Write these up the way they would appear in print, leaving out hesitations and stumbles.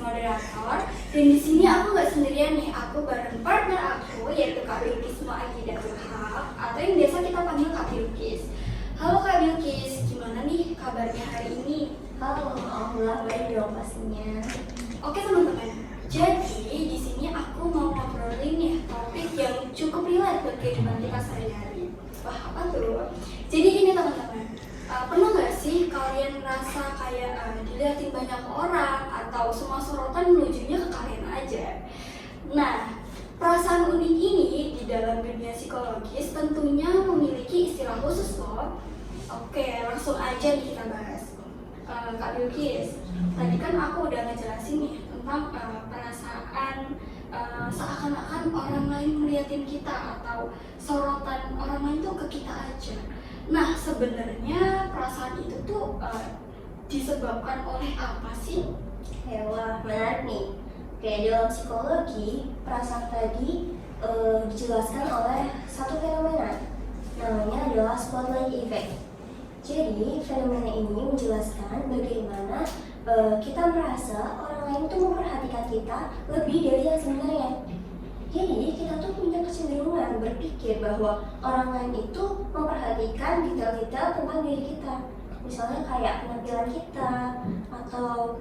moderator. Dan di sini aku nggak sendirian nih, aku bareng partner aku yaitu Kak Bilkis Muakidatul Haq atau yang biasa kita panggil Kak Bilkis. Halo Kak Bilkis, gimana nih kabarnya hari ini? Halo, alhamdulillah baik dong pastinya. Oke teman-teman, jadi di sini aku mau ngobrolin nih topik yang cukup relate buat kehidupan kita sehari-hari. Wah, apa tuh? Jadi gini teman-teman, pernah nggak sih kalian merasa kayak dilihatin banyak orang atau semua sorotan menujunya ke kalian aja? Nah, perasaan unik ini di dalam dunia psikologis tentunya memiliki istilah khusus loh. Oke, langsung aja nih kita bahas. Kak Bilkis, tadi kan aku udah ngejelasin nih tentang perasaan seakan-akan orang lain ngeliatin kita atau sorotan orang lain tuh ke kita aja. Nah, sebenarnya perasaan itu tuh disebabkan oleh apa sih? Wah, menarik nih. Oke, dalam psikologi, perasaan tadi dijelaskan oleh satu fenomena. Namanya adalah spotlight effect. Jadi, fenomena ini menjelaskan bagaimana kita merasa orang lain tuh memperhatikan kita lebih dari yang sebenarnya. Jadi, kita tuh punya kecenderungan berpikir bahwa orang lain itu memperhatikan detail-detail tentang diri kita. Misalnya kayak penampilan kita atau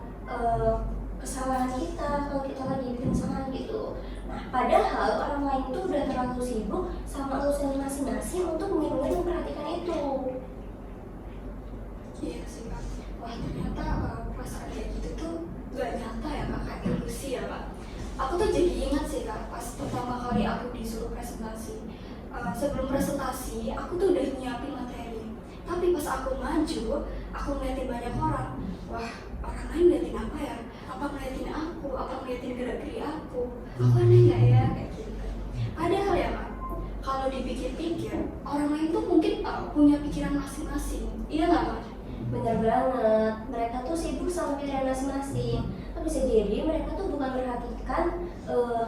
kesalahan kita kalau kita lagi bikin kesalahan gitu. Nah, padahal orang lain itu udah terlalu sibuk sama urusan masing-masing untuk benar-benar memperhatikan itu. Iya sih Kak. Wah, ternyata perasaan kayak gitu tuh gak nyata ya Kak, kayak ilusi ya Kak. Aku tuh jadi ingat sih Kak, pas pertama kali aku disuruh presentasi. Sebelum presentasi, aku tuh udah nyiapin materi. Tapi pas aku maju, aku ngeliatin banyak orang. Wah, orang lain ngeliatin apa ya? Apa ngeliatin aku? Apa ngeliatin gerak-geri aku? Aku aneh gak ya? Kayak gitu. Padahal ya Kak, kalau dipikir-pikir, orang lain tuh mungkin punya pikiran masing-masing. Iya gak Kak? Benar banget, mereka tuh sibuk sama pikiran masing-masing. Tapi bisa jadi mereka tuh bukan memperhatikan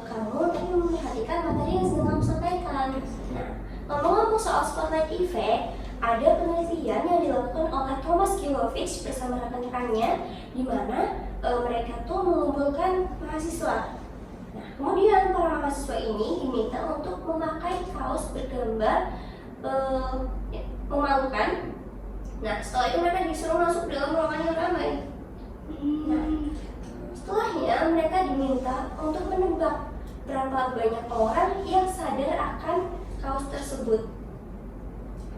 kamu, tapi memperhatikan materi yang sedang kamu sampaikan. Nah, ngomong-ngomong soal spotlight effect, ada penelitian yang dilakukan oleh Thomas Gilovich bersama rekan-rekannya, di mana mereka tuh mengumpulkan mahasiswa. Nah, kemudian para mahasiswa ini diminta untuk memakai kaos bergambar memalukan. Nah, setelah itu mereka disuruh masuk dalam ruangan yang ramai. Nah, setelahnya mereka diminta untuk menebak berapa banyak orang yang sadar akan kaos tersebut.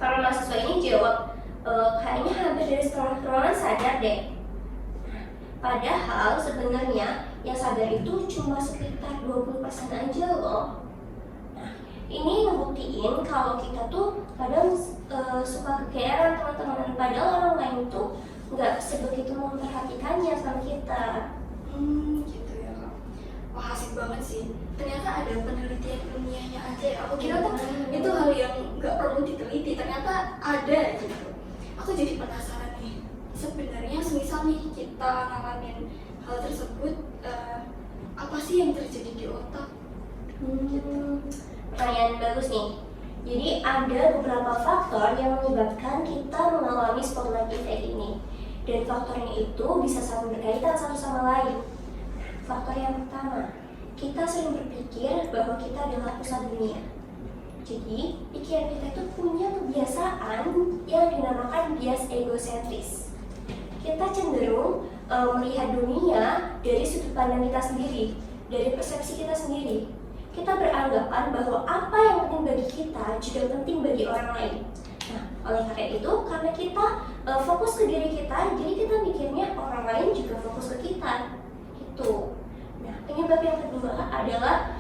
Para mahasiswa ini jawab, kayaknya hampir dari setengah ruangan sadar deh. Padahal sebenarnya yang sadar itu cuma sekitar 20% aja loh. Ini ngebuktiin kalau kita tuh kadang suka kegeeran teman-teman, padahal orang lain tuh nggak sebegitu memperhatikannya sama kita. Gitu ya Kak. Wah, asik banget sih. Ternyata ada penelitian ilmiahnya aja ya. Aku kira tuh itu hal yang nggak perlu diteliti, ternyata ada gitu. Aku jadi penasaran nih. Sebenarnya semisal nih kita ngalamin hal tersebut, apa sih yang terjadi di otak? Pertanyaan bagus nih. Jadi ada beberapa faktor yang menyebabkan kita mengalami spotlight effect ini. Dan faktornya itu bisa saling berkaitan satu sama lain. Faktor yang pertama, kita sering berpikir bahwa kita adalah pusat dunia. Jadi, pikiran kita itu punya kebiasaan yang dinamakan bias egosentris. Kita cenderung melihat dunia dari sudut pandang kita sendiri, dari persepsi kita sendiri. Kita beranggapan bahwa apa yang penting bagi kita juga penting bagi orang lain. Nah, oleh karena itu, karena kita fokus ke diri kita, jadi kita mikirnya orang lain juga fokus ke kita. Gitu. Nah, penyebab yang kedua adalah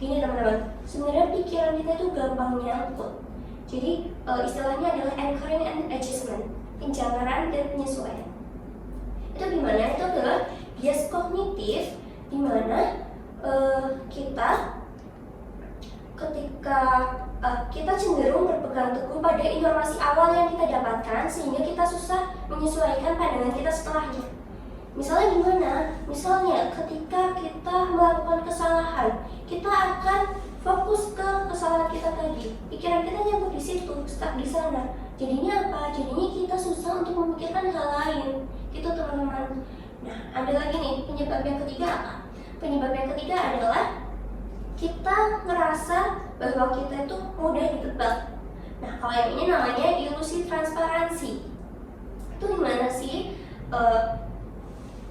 gini teman-teman, sebenarnya pikiran kita itu gampang nyangkut. Jadi istilahnya adalah anchoring and adjustment, pencanaran dan penyesuaian. Itu gimana? Itu adalah bias kognitif di mana kita ketika kita cenderung berpegang teguh pada informasi awal yang kita dapatkan sehingga kita susah menyesuaikan pandangan kita setelahnya. Misalnya gimana? Misalnya ketika kita melakukan kesalahan, kita akan fokus ke kesalahan kita tadi. Pikiran kita nyambung di situ, stuck di sana. Jadinya apa? Jadinya kita susah untuk memikirkan hal lain. Gitu teman-teman. Nah, ada lagi nih penyebab yang ketiga apa? Penyebab yang ketiga adalah kita ngerasa bahwa kita itu mudah ditebak. Nah, kalau yang ini namanya ilusi transparansi. Itu gimana sih?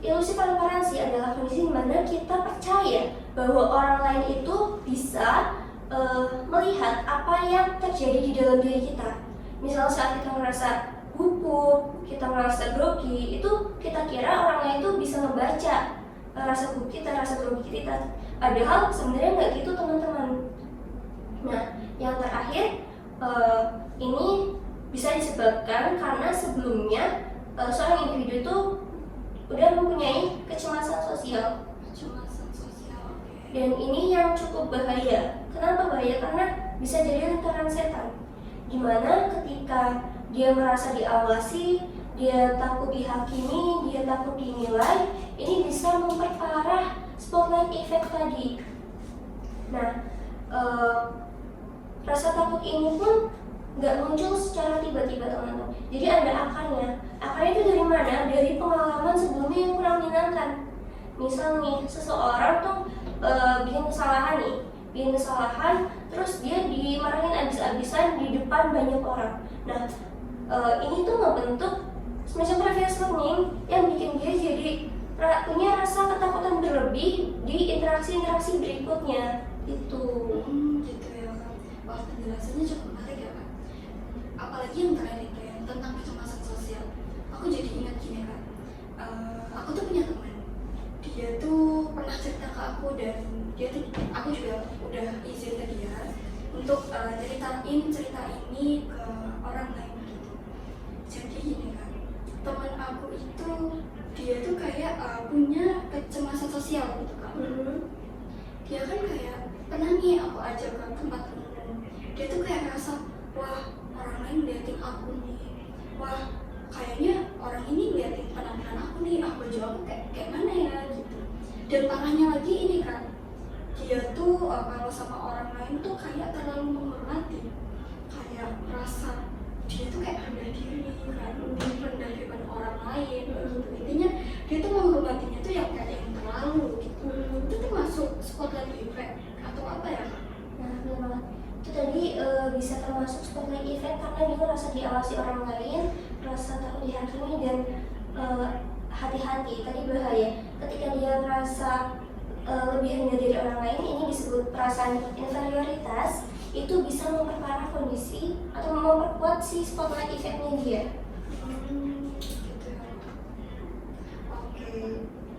Ilusi transparansi adalah kondisi di mana kita percaya bahwa orang lain itu bisa melihat apa yang terjadi di dalam diri kita. Misal saat kita merasa gugup, kita merasa grogi, itu kita kira orang lain itu bisa ngebaca rasa gugup kita, rasa grogi kita. Padahal sebenarnya nggak gitu teman-teman. Nah, yang terakhir ini bisa disebabkan karena sebelumnya seorang individu itu udah mempunyai kecemasan sosial. Kecemasan sosial, oke. Dan ini yang cukup bahaya. Kenapa bahaya? Karena bisa jadi lingkaran setan. Dimana ketika dia merasa diawasi, dia takut dihakimi, dia takut dinilai, ini bisa memperparah spotlight effect tadi. Nah, rasa takut ini pun nggak muncul secara tiba-tiba teman-teman. Jadi ada akarnya. Akarnya itu dari mana? Dari pengalaman sebelumnya yang kurang menyenangkan. Misal nih, seseorang tuh bikin kesalahan, terus dia dimarahin abis-abisan di depan banyak orang. Nah, ini tuh ngebentuk semacam previous learning yang bikin dia jadi punya rasa ketakutan berlebih di interaksi-interaksi berikutnya. Itu. Gitu ya Kak. Wah, penjelasannya cukup menarik ya Kak. Apalagi yang terakhir kayak tentang kecemasan sosial. Aku jadi ingat gini Kak. Aku tuh punya teman. Dia tuh pernah cerita ke aku dan aku juga udah izin ke dia untuk ceritain cerita ini ke orang lain gitu. Jadi gini Kak, teman aku itu dia tuh kayak punya kecemasan sosial gitu Kak. Dia kan kayak pernah nih aku ajak ke tempat umum, dia tuh kayak ngerasa, wah orang lain liatin aku nih, wah kayaknya orang ini liatin penampilan aku nih, aku jawab kayak mana ya gitu. Dan parahnya lagi ini kan, dia tuh kalau sama orang lain tuh kayak terlalu menghormati, kayak merasa dia tuh kayak rendah diri kan, lebih rendah daripada orang lain gitu. Intinya dia tuh menghormatinya tuh yang kayak yang terlalu gitu. Itu tuh masuk spotlight effect atau apa ya Kak? Nah, benar banget. Itu tadi bisa termasuk spotlight effect karena dia merasa diawasi orang lain, merasa takut dihakimi dan hati-hati. Tadi bahaya. Ketika dia merasa lebih rendah dari orang lain, ini disebut perasaan inferioritas. Itu bisa memperparah kondisi atau memperkuat si spotlight effect-nya dia. Gitu ya. Oke,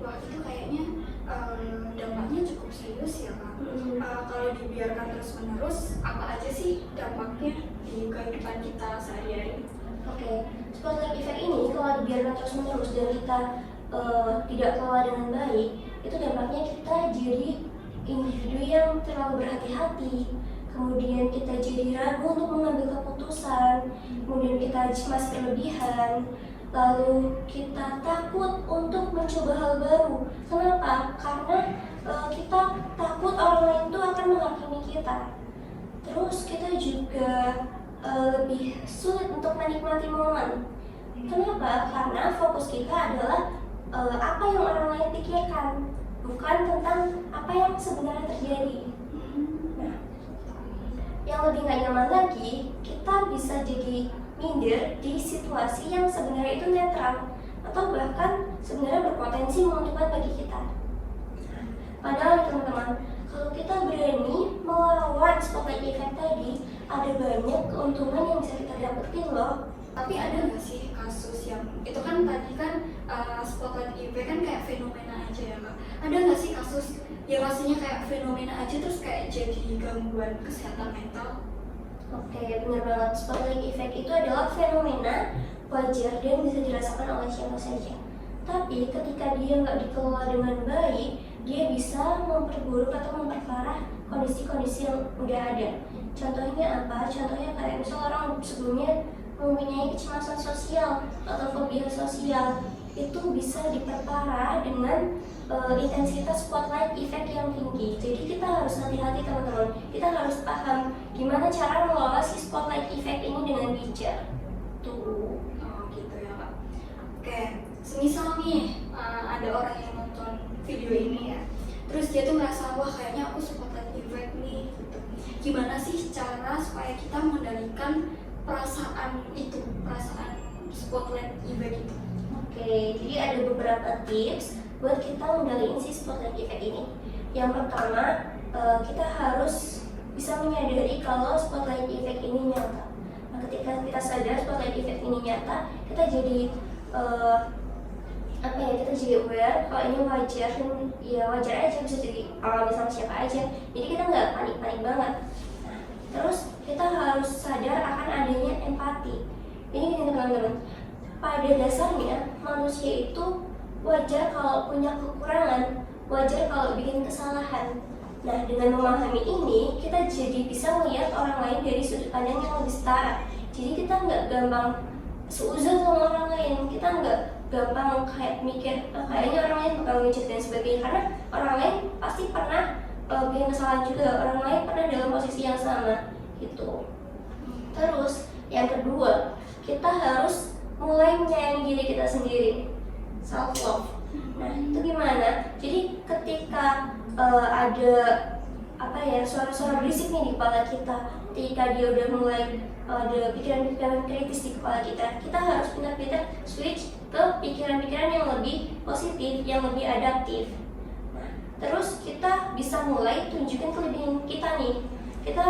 wah itu kayaknya dampaknya cukup serius ya Kak. Kalau dibiarkan terus-menerus, apa aja sih dampaknya di kehidupan kita sehari-hari? Oke, spotlight effect ini kalau dibiarkan terus-menerus dan kita tidak kelola dengan baik, itu dampaknya kita jadi individu yang terlalu berhati-hati. Kemudian kita jadi ragu untuk mengambil keputusan, kemudian kita cemas berlebihan, lalu kita takut untuk mencoba hal baru. Kenapa? Karena kita takut orang lain itu akan menghakimi kita. Terus kita juga lebih sulit untuk menikmati momen. Kenapa? Karena fokus kita adalah apa yang orang lain pikirkan, bukan tentang apa yang sebenarnya terjadi. Nah, yang lebih gak nyaman lagi, kita bisa jadi minder di situasi yang sebenarnya itu netral atau bahkan sebenarnya berpotensi menguntungkan bagi kita. Padahal teman-teman, kalau kita berani melawan spotlight effect tadi, ada banyak keuntungan yang bisa kita dapetin loh. Tapi ada nggak sih kasus yang itu kan tadi kan spotlight effect kan kayak fenomena aja ya Kak. Ada nggak sih kasus yang rasanya kayak fenomena aja terus kayak jadi gangguan kesehatan mental? Oke, benar banget. Spotlight effect itu adalah fenomena wajar dan bisa dirasakan oleh siapa saja. Tapi ketika dia nggak dikelola dengan baik, dia bisa memperburuk atau memperparah kondisi-kondisi yang udah ada. Contohnya apa? Contohnya kayak misal orang sebelumnya mempunyai kecemasan sosial atau fobia sosial, itu bisa diperparah dengan intensitas spotlight effect yang tinggi. Jadi kita harus hati-hati teman-teman. Kita harus paham gimana cara mengelola si spotlight effect ini dengan bijak. Tuh. Oh gitu ya Kak. Oke, semisal nih ada orang yang nonton video ini ya, terus dia tuh ngerasa wah kayaknya aku spotlight effect nih gitu. Gimana sih cara supaya kita mengendalikan perasaan spotlight effect itu? Oke, jadi ada beberapa tips buat kita mengendalikan si spotlight effect ini. Yang pertama, kita harus bisa menyadari kalau spotlight effect ini nyata. Nah, ketika kita sadar spotlight effect ini nyata, kita jadi kita jadi aware kalau ini wajar, dan ya wajar aja, bisa jadi alami sama siapa aja. Jadi kita nggak panik-panik banget. Nah, terus kita harus sadar akan adanya empati. Ini gini teman-teman, pada dasarnya manusia itu wajar kalau punya kekurangan, wajar kalau bikin kesalahan. Nah, dengan memahami ini, kita jadi bisa melihat orang lain dari sudut pandang yang lebih setara. Jadi kita nggak gampang seuzon sama orang lain, kita nggak gampang kayak mikir kayaknya orang lain bakal ngejat dan sebagainya, karena orang lain pasti pernah bikin kesalahan juga, orang lain pernah dalam posisi yang sama gitu. Terus yang kedua, kita harus mulai menyayangi diri kita sendiri, self love. Nah, itu gimana? Jadi ketika ada suara-suara berisik nih di kepala kita, ketika dia udah mulai ada pikiran-pikiran kritis di kepala kita, kita harus pindah-pindah switch ke pikiran-pikiran yang lebih positif, yang lebih adaptif. Nah, terus kita bisa mulai tunjukin kelebihan kita nih. Kita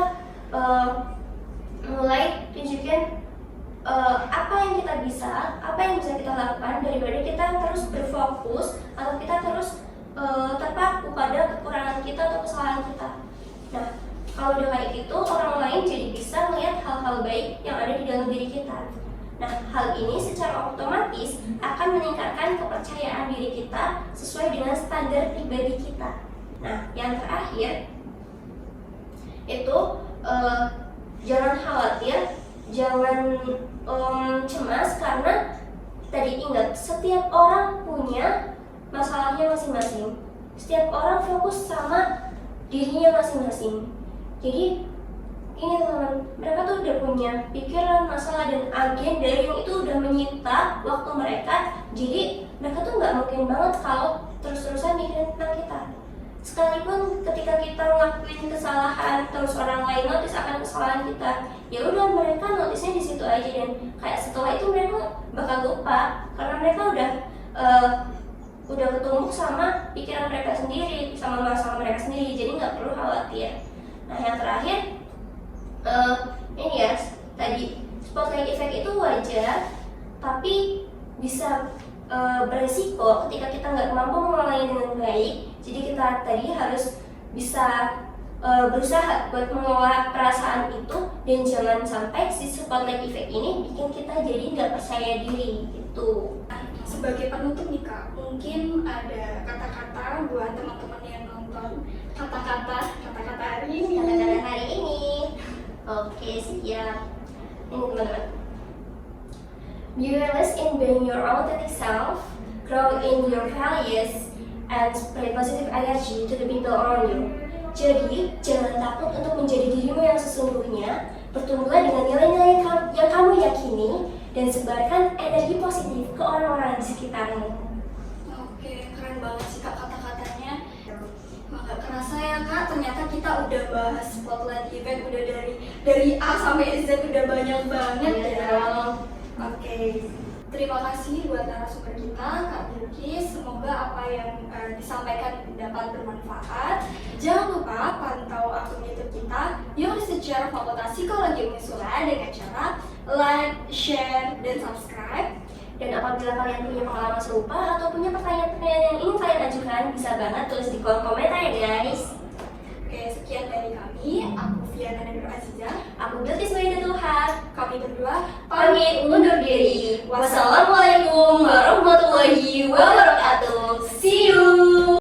mulai tunjukin apa yang kita bisa, apa yang bisa kita lakukan, daripada kita terus berfokus atau kita terus terpaku pada kekurangan kita atau kesalahan kita. Nah, kalau udah kayak gitu, orang lain jadi bisa melihat hal-hal baik yang ada di dalam diri kita. Nah, hal ini secara otomatis akan meningkatkan kepercayaan diri kita sesuai dengan standar pribadi kita. Nah, yang terakhir itu jangan khawatir, jangan cemas, karena tadi ingat, setiap orang punya masalahnya masing-masing. Setiap orang fokus sama dirinya masing-masing. Jadi ini teman-teman, mereka tuh udah punya pikiran, masalah, dan agenda yang itu udah menyita waktu mereka. Jadi mereka tuh nggak mungkin banget kalau terus-terusan mikirin tentang kita. Sekalipun ketika kita ngelakuin kesalahan, terus orang lain notice akan kesalahan kita, ya udah mereka notice-nya di situ aja, dan kayak setelah itu mereka bakal lupa karena mereka udah ketumbuk sama pikiran mereka sendiri, sama masalah mereka sendiri. Jadi nggak perlu khawatir. Nah, yang terakhir ini ya, tadi spotlight effect itu wajar, tapi bisa beresiko ketika kita nggak mampu mengelolanya dengan baik. Jadi kita tadi harus bisa berusaha buat mengelola perasaan itu, dan jangan sampai si spotlight effect ini bikin kita jadi nggak percaya diri gitu. Sebagai penutup nih Kak, mungkin ada kata-kata buat teman-teman yang nonton, kata-kata hari ini. Kata-kata hari ini. Oke, siap. Ini teman-teman. Be fearless in being your authentic self, grow in your values, and spread positive energy to the people around you. Jadi, jangan takut untuk menjadi dirimu yang sesungguhnya, bertumbuhlah dengan nilai-nilai yang kamu yakini, dan sebarkan energi positif ke orang-orang di sekitarmu. Oke, keren banget sih Kak kata-katanya. Nggak kerasa ya Kak, ternyata kita udah bahas spotlight effect, udah dari A sampai Z udah banyak banget ya. Oke, terima kasih buat narasumber kita, Kak Bilkis. Semoga apa yang disampaikan dapat bermanfaat. Jangan lupa pantau akun YouTube kita, Universitas Fakultas Psikologi Unisula, dengan cara like, share, dan subscribe. Dan apabila kalian punya pengalaman serupa atau punya pertanyaan-pertanyaan yang ingin kalian ajukan, bisa banget tulis di kolom komentar ya guys. Oke, sekian dari kami. Aku Fiana dan Nur Azizah. Aku Bilkis Wahida Tuhan. Kami berdua Pamit undur diri. Wassalamualaikum warahmatullahi wabarakatuh. See you.